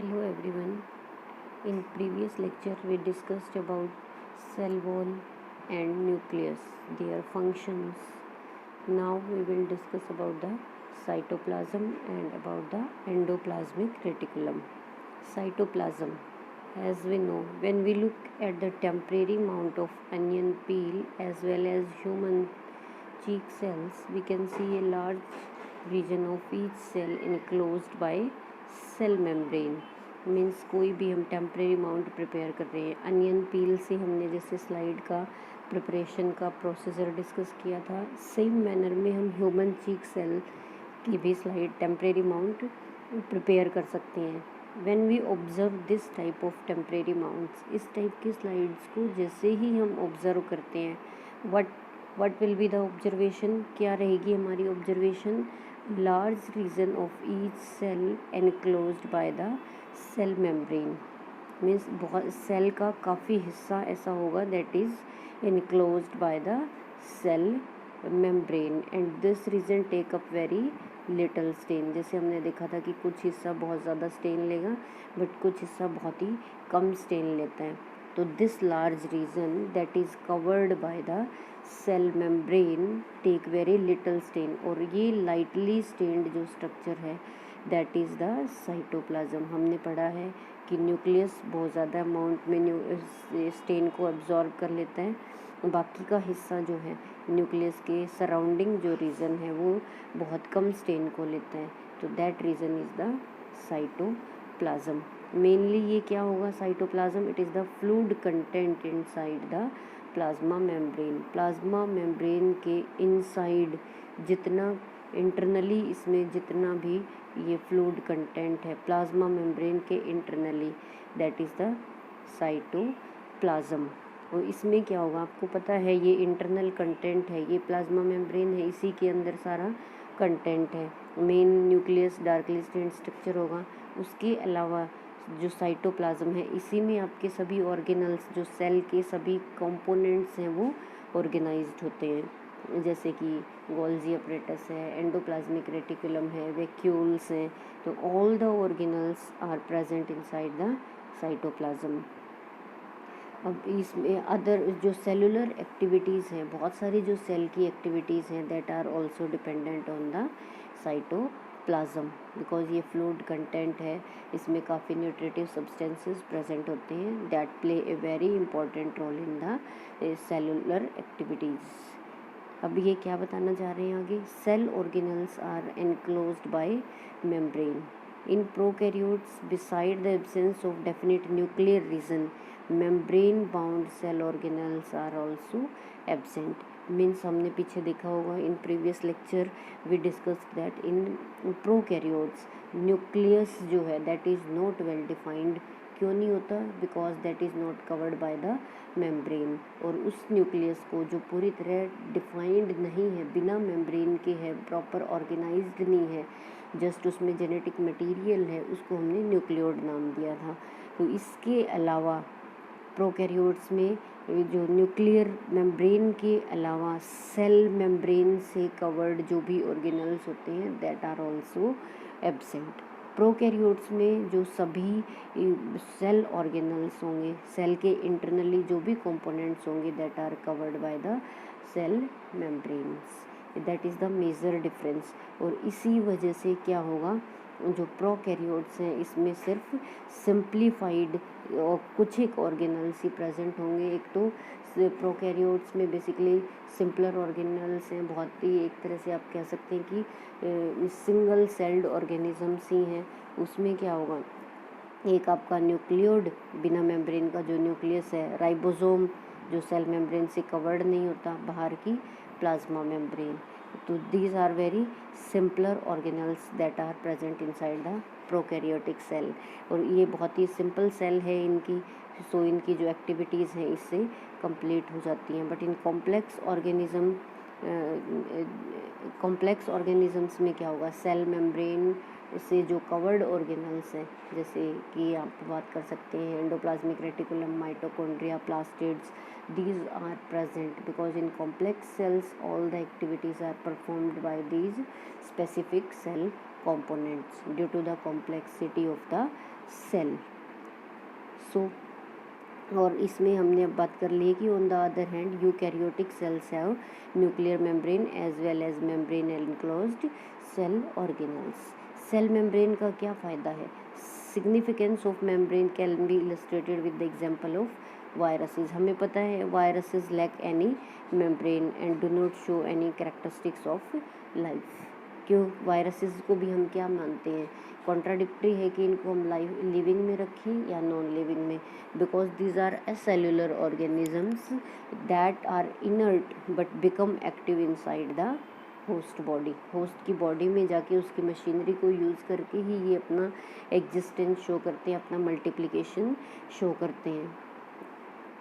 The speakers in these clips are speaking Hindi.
Hello everyone. In previous lecture we discussed about cell wall and nucleus, their functions. Now we will discuss about the cytoplasm and about the endoplasmic reticulum. Cytoplasm. As we know, when we look at the temporary mount of onion peel as well as human cheek cells, we can see a large region of each cell enclosed by cell membrane. Means कोई भी हम टेम्प्रेरी माउंट प्रिपेयर कर रहे हैं. अनियन पील से हमने जैसे स्लाइड का प्रिपरेशन का प्रोसीजर डिस्कस किया था, सेम मैनर में हम ह्यूमन चीक सेल की भी स्लाइड टेम्प्रेरी माउंट प्रिपेयर कर सकते हैं. When we observe this type of temporary mounts, इस टाइप की स्लाइड्स को जैसे ही हम ऑब्ज़र्व करते हैं, what will be the observation, क्या रहेगी हमारी observation? Large region of each cell enclosed by the cell membrane. Means बहुत सेल का काफ़ी हिस्सा ऐसा होगा that is enclosed by the cell membrane and this region take up very little stain. जैसे हमने देखा था कि कुछ हिस्सा बहुत ज़्यादा स्टेन लेगा बट कुछ हिस्सा बहुत ही कम स्टेन लेता है. तो this large region that is covered by the cell membrane take very little stain. और ये लाइटली स्टेन्ड जो स्ट्रक्चर है दैट इज़ द साइटोप्लाज्म. हमने पढ़ा है कि न्यूक्लियस बहुत ज़्यादा अमाउंट में स्टेन को एब्जॉर्ब कर लेता है, बाकी का हिस्सा जो है न्यूक्लियस के सराउंडिंग जो रीजन है वो बहुत कम स्टेन को लेता है. तो that region is the cytoplasm. Mainly ये क्या होगा cytoplasm? It is the fluid content inside the plasma membrane. Plasma membrane के इनसाइड जितना इंटरनली इसमें जितना भी ये फ्लूइड कंटेंट है प्लाज्मा मेम्ब्रेन के internally, that is the cytoplasm. और इसमें क्या होगा आपको पता है, ये इंटरनल कंटेंट है, ये प्लाज्मा मेम्ब्रेन है, इसी के अंदर सारा कंटेंट है. Main nucleus darkly stained structure होगा, उसके अलावा जो साइटोप्लाज्म है इसी में आपके सभी ऑर्गेनल्स जो सेल के सभी कंपोनेंट्स हैं वो ऑर्गेनाइज्ड होते हैं. जैसे कि गोल्जी अपरेटस है, एंडोप्लाज्मिक रेटिकुलम है, वैक्यूल्स हैं. तो all the organelles are present inside the cytoplasm. अब इसमें अदर जो सेलुलर एक्टिविटीज़ हैं, बहुत सारी जो सेल की एक्टिविटीज़ हैं that are also dependent on the cytoplasm. Because ये फ्लूइड कंटेंट है, इसमें काफ़ी न्यूट्रिटिव सब्सटेंसेस प्रेजेंट होते हैं that play a very important role in the cellular activities. अब ये क्या बताना चाह रहे हैं आगे? Cell organelles are enclosed by membrane. In prokaryotes, beside the absence of definite nuclear region, membrane bound cell organelles are also absent. Means हमने पीछे देखा होगा in previous lecture we discussed that in prokaryotes nucleus जो है that is not well defined. क्यों नहीं होता? Because that is not covered by the membrane. और उस न्यूक्लियस को जो पूरी तरह डिफाइंड नहीं है, बिना मेम्ब्रेन के है, प्रॉपर ऑर्गेनाइज्ड नहीं है, जस्ट उसमें जेनेटिक मटेरियल है, उसको हमने न्यूक्लियोड नाम दिया था. तो इसके अलावा प्रोकैरियोट्स में जो न्यूक्लियर मेम्ब्रेन के अलावा सेल मेम्ब्रेन से कवर्ड जो भी ऑर्गेनल्स होते हैं that are also absent. Prokaryotes में जो सभी सेल ऑर्गेनल्स होंगे, सेल के इंटरनली जो भी कंपोनेंट्स होंगे that are covered by the cell membranes. That is the major difference. और इसी वजह से क्या होगा, जो प्रोकैरियोट्स हैं इसमें सिर्फ सिंप्लीफाइड और कुछ एक ऑर्गेनल्स ही प्रेजेंट होंगे. एक तो प्रोकैरियोट्स में बेसिकली सिंपलर ऑर्गेनल्स हैं, बहुत ही एक तरह से आप कह सकते हैं कि सिंगल सेल्ड ऑर्गेनिजम्स ही हैं. उसमें क्या होगा, एक आपका न्यूक्लियोड बिना मेम्ब्रेन का जो न्यूक्लियस है, राइबोसोम जो सेल मेम्ब्रेन से कवर्ड नहीं होता, बाहर की प्लाज्मा मेम्ब्रेन. तो these are very simpler organelles that are present inside the prokaryotic cell. और ये बहुत ही सिंपल सेल है इनकी, सो इनकी जो एक्टिविटीज़ हैं इससे कंप्लीट हो जाती हैं. बट इन कॉम्प्लेक्स ऑर्गेनिजम्स में क्या होगा, सेल मेम्ब्रेन से जो कवर्ड ऑर्गेनल्स हैं, जैसे कि आप बात कर सकते हैं endoplasmic reticulum, mitochondria, plastids, these are present because in complex cells all the activities are performed by these specific cell components due to the complexity of the cell. So और इसमें हमने अब बात कर ली है कि on the other hand eukaryotic cells have nuclear membrane as well as membrane enclosed cell organelles. Cell membrane का क्या फ़ायदा है? Significance of membrane can be illustrated with the example of viruses. हमें पता है viruses lack any membrane and do not show any characteristics of life. क्यों? वायरसेस को भी हम क्या मानते हैं? कॉन्ट्राडिक्टरी है कि इनको हम लिविंग में रखें या नॉन लिविंग में, because these are acellular organisms that are inert but become active inside the host body. Host की बॉडी में जाके उसकी मशीनरी को यूज़ करके ही ये अपना एग्जिस्टेंस शो करते हैं, अपना मल्टीप्लिकेशन शो करते हैं।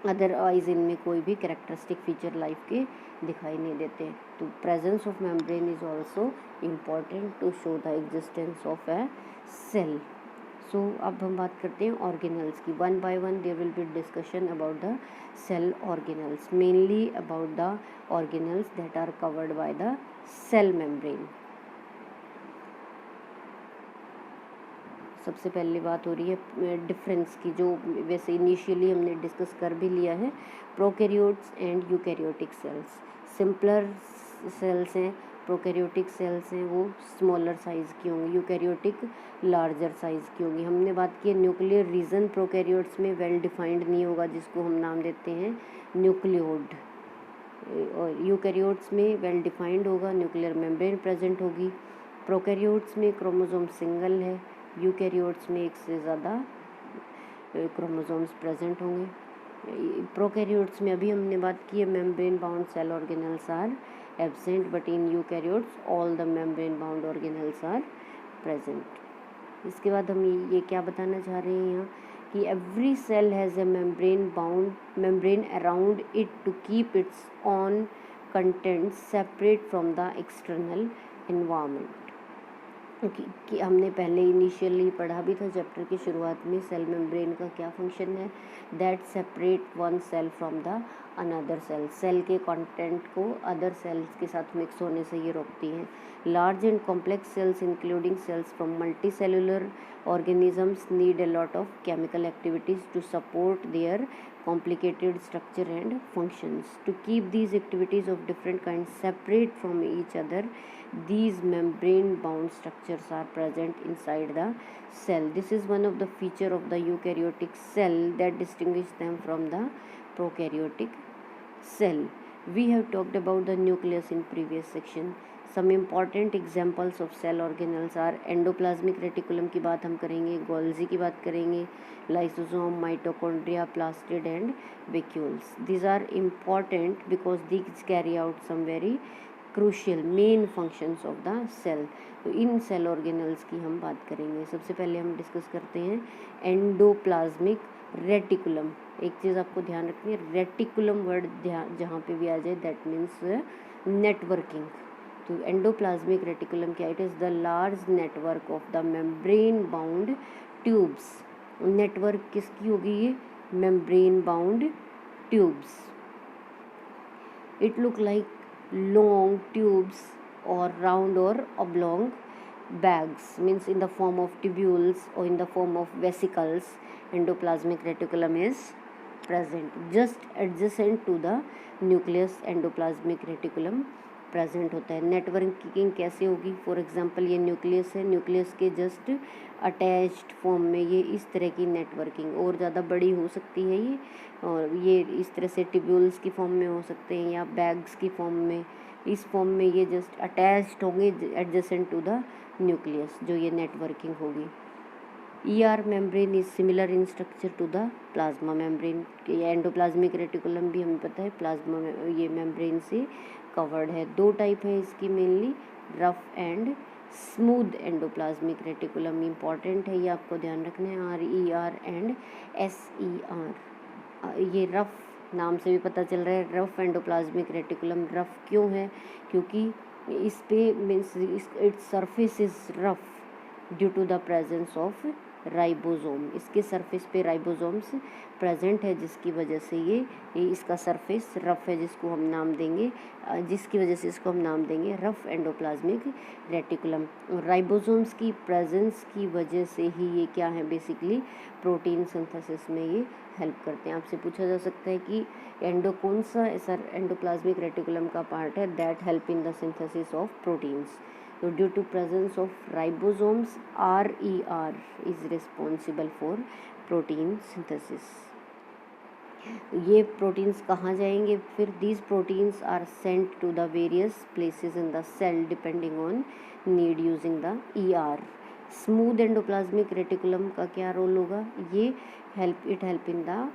अदरवाइज इनमें कोई भी कैरेक्टरिस्टिक फीचर लाइफ के दिखाई नहीं देते। तो presence of membrane is also important to show the existence of a cell. So अब हम बात करते हैं ऑर्गेनल्स की। One by one there will be discussion about the cell organelles, mainly about the organelles that are covered by the cell membrane. सबसे पहले बात हो रही है डिफरेंस की, जो वैसे इनिशियली हमने डिस्कस कर भी लिया है। Prokaryotes and eukaryotic cells. Simpler cells हैं, प्रोकैरियोटिक सेल्स हैं वो स्मॉलर साइज़ की होंगी, यूकैरियोटिक लार्जर साइज़ की होंगी। हमने बात की न्यूक्लियर रीजन प्रोकैरियोट्स में वेल डिफाइंड नहीं होगा, जिसको हम नाम देते हैं न्यूक्लियोड, और यूकैरियोट्स में वेल डिफाइंड होगा, न्यूक्लियर मेम्ब्रेन प्रेजेंट होगी। प्रोकैरियोट्स में क्रोमोसोम सिंगल है, यूकैरियोट्स में एक से ज़्यादा क्रोमोसोम्स प्रेजेंट होंगे। प्रोकैरियोट्स में अभी हमने बात की है membrane bound cell organelles are absent, but in eukaryotes all the membrane bound organelles are present. इसके बाद हम ये क्या बताना चाह रहे हैं यहाँ कि every cell has a membrane around it to keep its on content separate from the external environment. कि हमने पहले इनिशियली पढ़ा भी था चैप्टर की शुरुआत में, सेल मेम्ब्रेन का क्या फंक्शन है, that separate one cell from the another cell. Cell के कंटेंट को अदर सेल्स के साथ मिक्स होने से ये रोकती हैं। Large and complex cells including cells from multi cellular organisms need a lot of chemical activities to support their complicated structure and functions. To keep these activities of different kinds separate from each other, these membrane bound structures are present inside the cell. This is one of the feature of the eukaryotic cell that distinguish them from the prokaryotic cell. We have talked about the nucleus in previous section. Some important examples of cell organelles are endoplasmic reticulum की बात हम करेंगे, गोल्जी की बात करेंगे, lysosome, mitochondria, plastid and vacuoles. these are important because these carry out some very crucial main functions of the cell. तो इन सेल ऑर्गेनल्स की हम बात करेंगे। सबसे पहले हम डिस्कस करते हैं एंडोप्लाज्मिक रेटिकुलम। एक चीज़ आपको ध्यान रखनी है, रेटिकुलम वर्ड जहाँ पे भी आ जाए दैट मीन्स नेटवर्किंग। तो एंडोप्लाज्मिक रेटिकुलम क्या? It is the large network of the membrane bound tubes. Network किसकी होगी ये? Membrane bound tubes. It look like long tubes और राउंड और oblong bags, means in the form of tubules or in the form of vesicles. Endoplasmic reticulum is present just adjacent to the nucleus. endoplasmic reticulum present होता है। नेटवर्किंग कैसे होगी? फॉर एग्जांपल ये न्यूक्लियस है, न्यूक्लियस के जस्ट अटैच्ड फॉर्म में ये इस तरह की नेटवर्किंग, और ज़्यादा बड़ी हो सकती है ये, और ये इस तरह से ट्यूब्यूल्स की फॉर्म में हो सकते हैं या बैग्स की फॉर्म में। इस फॉर्म में ये जस्ट अटैच्ड होंगे एडजेसेंट टू द न्यूक्लियस, जो ये नेटवर्किंग होगी। ER membrane is similar in structure to the plasma membrane. Endoplasmic reticulum भी हमें पता है प्लाज्मा ये मेम्ब्रेन से कवर्ड है। दो टाइप है इसकी mainly, rough and smooth endoplasmic reticulum. Important है, ये आपको ध्यान रखना है, RER एंड SER। ये रफ नाम से भी पता चल रहा है, रफ एंडोप्लाज्मिक रेटिकुलम। रफ क्यों है? क्योंकि इस पे means its surface is rough due to the presence of ribosome, इसके सरफेस पे राइबोसोम्स प्रेजेंट है, जिसकी वजह से ये इसका सरफेस रफ है, जिसकी वजह से इसको हम नाम देंगे रफ एंडोप्लाज्मिक रेटिकुलम। राइबोसोम्स की प्रेजेंस की वजह से ही ये क्या है, बेसिकली प्रोटीन सिंथेसिस में ये हेल्प करते हैं। आपसे पूछा जा सकता है कि कौन सा एंडोप्लाज्मिक रेटिकुलम का पार्ट है that help in the synthesis of proteins. So due to presence of ribosomes, RER is responsible for protein synthesis. ये प्रोटीन्स कहाँ जाएंगे फिर? these proteins are sent to the various places in the cell depending on need using the ER. Smooth endoplasmic reticulum का क्या रोल होगा? ये help in the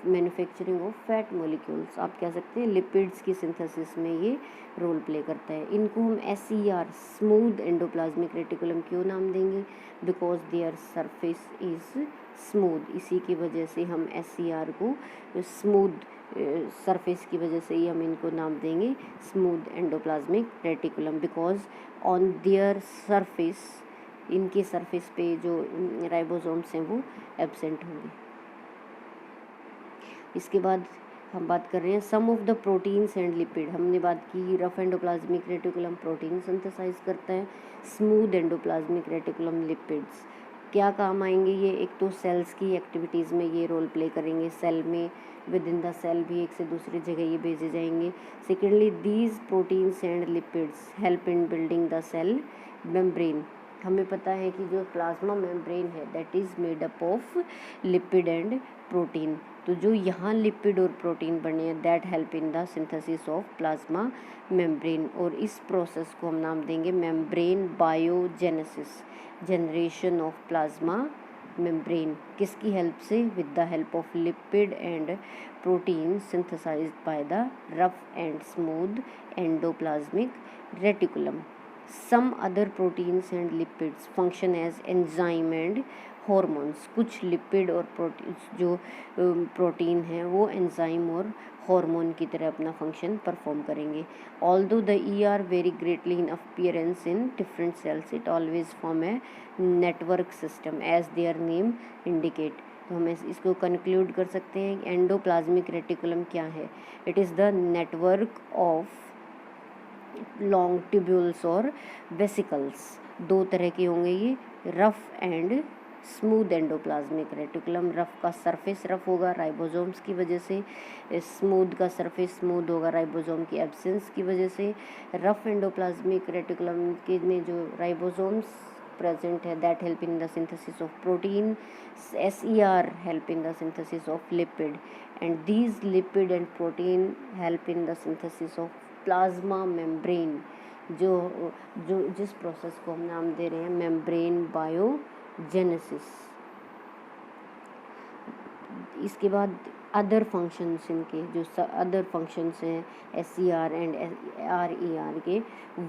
manufacturing of fat molecules, आप कह सकते हैं लिपिड्स की सिंथेसिस में ये रोल प्ले करता है। इनको हम SER स्मूथ एंडोप्लाज्मिक रेटिकुलम क्यों नाम देंगे? Because their surface is smooth, इसी की वजह से हम SER को स्मूथ सरफेस की वजह से ही हम इनको नाम देंगे smooth endoplasmic reticulum, because on their surface, इनके सरफेस पे जो राइबोसोम्स हैं वो एब्सेंट होंगे। इसके बाद हम बात कर रहे हैं some of the proteins and lipid. हमने बात की rough endoplasmic reticulum protein synthesize करता है, स्मूथ एंडोप्लाज्मिक रेटिकुलम लिपिड्स। क्या काम आएंगे ये? एक तो सेल्स की एक्टिविटीज़ में ये रोल प्ले करेंगे, सेल में विद इन द सेल भी एक से दूसरी जगह ये भेजे जाएंगे। Secondly these proteins and lipids help in building the cell membrane. हमें पता है कि जो प्लाज्मा मेम्ब्रेन है that is made up of lipid and protein, तो जो यहाँ लिपिड और प्रोटीन बने हैं that help in the synthesis of plasma membrane, और इस प्रोसेस को हम नाम देंगे membrane biogenesis, generation of plasma membrane. किसकी हेल्प से? With the help of lipid and protein synthesized by the rough and smooth endoplasmic reticulum. Some other proteins and lipids function as enzyme and hormones. कुछ लिपिड और जो प्रोटीन हैं वो एंजाइम और हार्मोन की तरह अपना फंक्शन परफॉर्म करेंगे। Although the ER vary greatly in appearance in different cells, it always form a network system as their name indicate. तो हम इसको कंक्लूड कर सकते हैं एंडोप्लाज्मिक रेटिकुलम क्या है? It is the network of long tubules और वेसिकल्स। दो तरह के होंगे ये, rough and smooth endoplasmic reticulum. Rough का सरफेस रफ होगा राइबोसोम्स की वजह से, स्मूथ का सरफेस स्मूथ होगा राइबोसोम की एब्सेंस की वजह से। रफ एंडोप्लाज्मिक रेटिकुलम के में जो राइबोसोम्स present है that help in the synthesis of protein, SER help in the synthesis of lipid, and these lipid and protein help in the synthesis of plasma membrane, जो जिस प्रोसेस को हम नाम दे रहे हैं मेम्ब्रेन बायोजेनेसिस। इसके बाद अदर फंक्शंस, इनके जो अदर फंक्शंस हैं SER एंड RER के,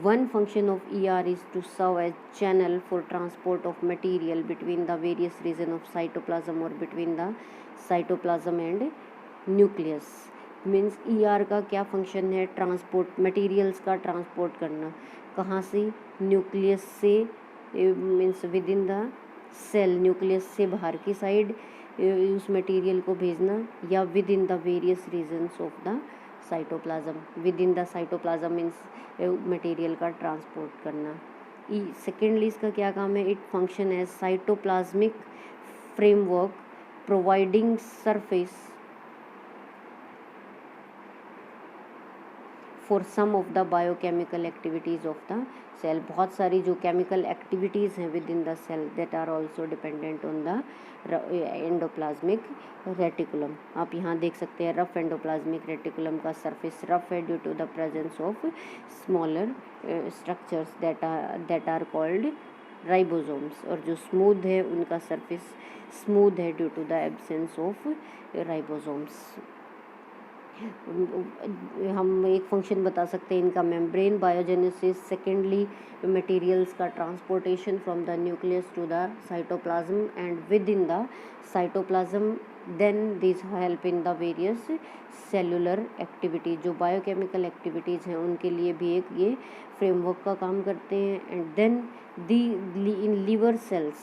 one function of ER is to serve as channel for transport of material between the various region of cytoplasm और between the cytoplasm and nucleus. Means ER का क्या फंक्शन है? ट्रांसपोर्ट, मटेरियल्स का ट्रांसपोर्ट करना। कहाँ से? न्यूक्लियस से, means within the cell, nucleus से बाहर की साइड उस मटेरियल को भेजना, या within the various regions of the cytoplasm. Within the cytoplasm means material का ट्रांसपोर्ट करना। सेकेंडली इसका क्या काम है? It function as cytoplasmic framework providing surface for some of the biochemical activities of the cell. बहुत सारी जो केमिकल एक्टिविटीज़ हैं within the cell that are also dependent on the endoplasmic reticulum. आप यहाँ देख सकते हैं रफ एंडोप्लाज्मिक रेटिकुलम का सरफेस रफ है due to the presence of smaller structures that are called ribosomes, और जो स्मूथ है उनका सरफेस स्मूथ है due to the absence of ribosomes. हम एक फंक्शन बता सकते हैं इनका, मेम्ब्रेन बायोजेनेसिस। सेकेंडली मटेरियल्स का transportation from the nucleus to the cytoplasm and within the cytoplasm, then this help in the various cellular activity. जो बायोकेमिकल एक्टिविटीज़ हैं उनके लिए भी एक ये फ्रेमवर्क का काम करते हैं। And then the in liver cells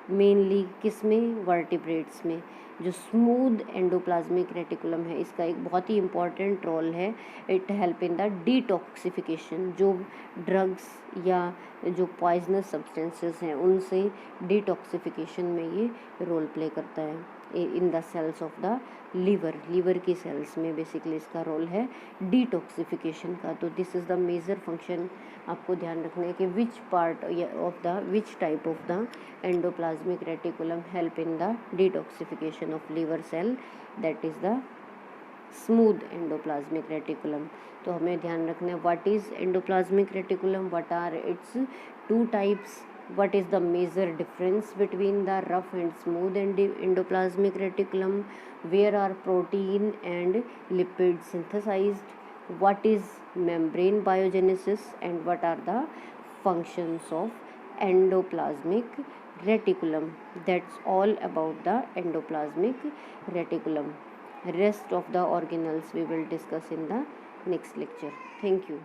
mainly किस में, वर्टिब्रेट्स में। जो स्मूथ एंडोप्लाज्मिक रेटिकुलम है इसका एक बहुत ही इम्पॉर्टेंट रोल है, it help in the detoxification. जो ड्रग्स या जो पॉइजनस सब्सटेंसेस हैं उनसे डिटॉक्सिफिकेशन में ये रोल प्ले करता है in the cells of the liver की सेल्स में बेसिकली इसका रोल है डिटॉक्सिफिकेशन का। तो this is the major function. आपको ध्यान रखना है कि which part of the which type of the endoplasmic reticulum help in the detoxification of liver cell, that is the smooth endoplasmic reticulum. तो हमें ध्यान रखना है what is endoplasmic reticulum, what are its two types, what is the major difference between the rough and smooth endoplasmic reticulum, where are protein and lipid synthesized, what is membrane biogenesis, and what are the functions of endoplasmic reticulum. That's all about the endoplasmic reticulum. Rest of the organelles we will discuss in the next lecture. Thank you.